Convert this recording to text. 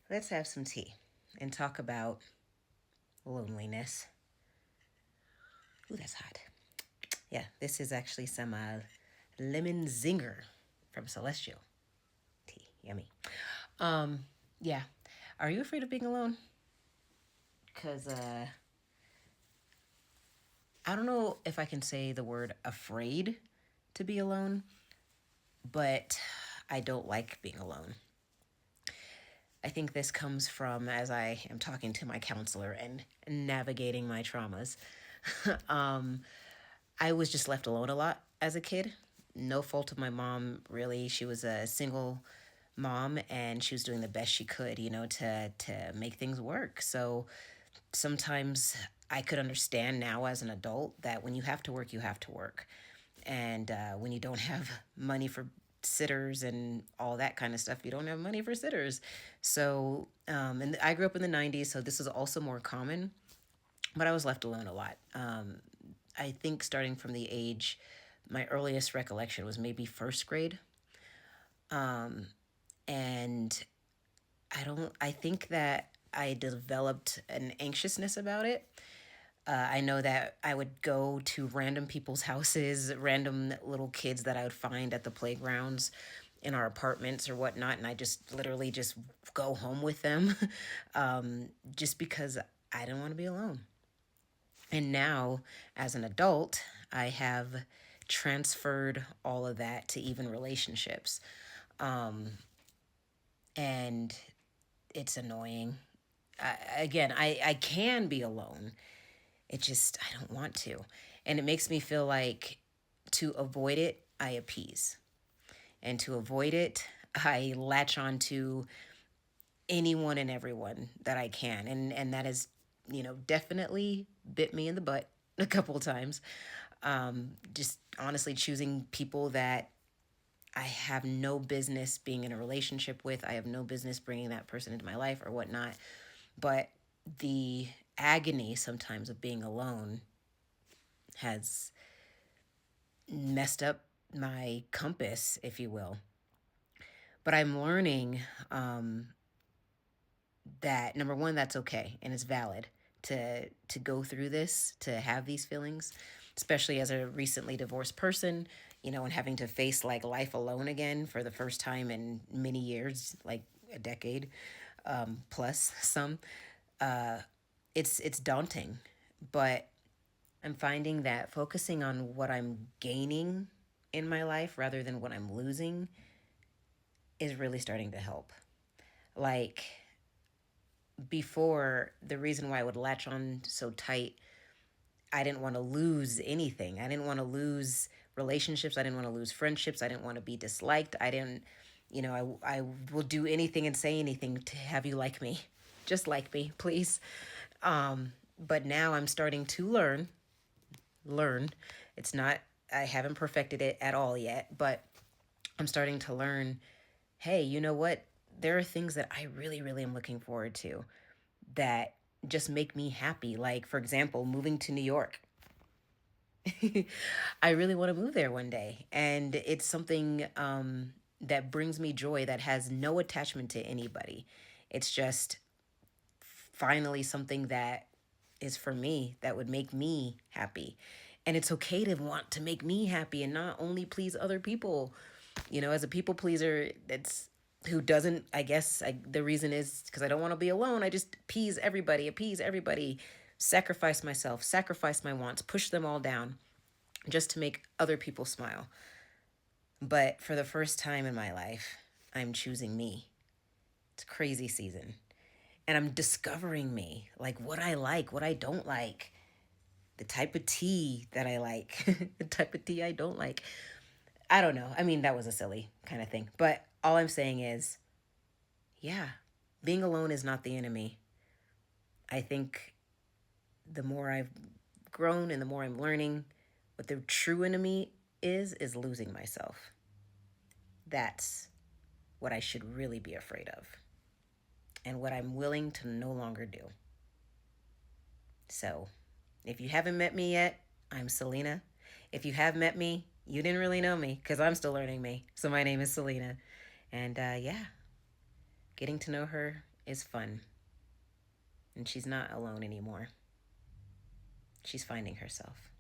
let's have some tea and talk about loneliness. Ooh, that's hot. Yeah, this is actually some lemon zinger from Celestial tea. Yummy. Um, yeah. Are you afraid of being alone? Because I don't know if I can say the word afraid to be alone, but I don't like being alone. I think this comes from as I am talking to my counselor and navigating my traumas. um, I was just left alone a lot as a kid. No fault of my mom, really. She was a single mom and she was doing the best she could, to make things work. So sometimes I could understand now as an adult that when you have to work, you have to work. And when you don't have money for sitters and all that kind of stuff, you don't have money for sitters. So, and I grew up in the 90s, so this is also more common, but I was left alone a lot. I think starting from the age, my earliest recollection was maybe first grade. And I think that I developed an anxiousness about it. I know that I would go to random people's houses, random little kids that I would find at the playgrounds in our apartments or whatnot, and I just literally just go home with them, just because I didn't want to be alone. And now, as an adult, I have transferred all of that to even relationships. And it's annoying. I can be alone. It just, I don't want to. And it makes me feel like to avoid it, I appease. And to avoid it, I latch on to anyone and everyone that I can. And that has, definitely bit me in the butt a couple of times. Just honestly choosing people that I have no business being in a relationship with. I have no business bringing that person into my life or whatnot. But the agony sometimes of being alone has messed up my compass, if you will. But I'm learning that number one, that's okay and it's valid to go through this, to have these feelings, especially as a recently divorced person, and having to face like life alone again for the first time in many years, like a decade plus some. It's daunting, but I'm finding that focusing on what I'm gaining in my life rather than what I'm losing is really starting to help. Like before, the reason why I would latch on so tight, I didn't want to lose anything. I didn't want to lose relationships. I didn't want to lose friendships. I didn't want to be disliked. I didn't, I will do anything and say anything to have you like me. Just like me, please. But now I'm starting to learn. It's not, I haven't perfected it at all yet, but I'm starting to learn, hey, you know what? There are things that I really, really am looking forward to that just make me happy. Like, for example, moving to New York. I really want to move there one day. And it's something that brings me joy that has no attachment to anybody. It's just finally something that is for me that would make me happy. And it's okay to want to make me happy and not only please other people. As a people pleaser, that's who doesn't, I guess the reason is because I don't want to be alone. I just appease everybody, sacrifice myself, sacrifice my wants, push them all down just to make other people smile. But for the first time in my life, I'm choosing me. It's a crazy season. And I'm discovering me, like what I like, what I don't like, the type of tea that I like, the type of tea I don't like. I don't know. I mean, that was a silly kind of thing. But all I'm saying is, yeah, being alone is not the enemy. I think the more I've grown and the more I'm learning, what the true enemy is losing myself. That's what I should really be afraid of and what I'm willing to no longer do. So, if you haven't met me yet, I'm Celina. If you have met me, you didn't really know me because I'm still learning me. So, my name is Celina. And yeah, getting to know her is fun, and she's not alone anymore. She's finding herself.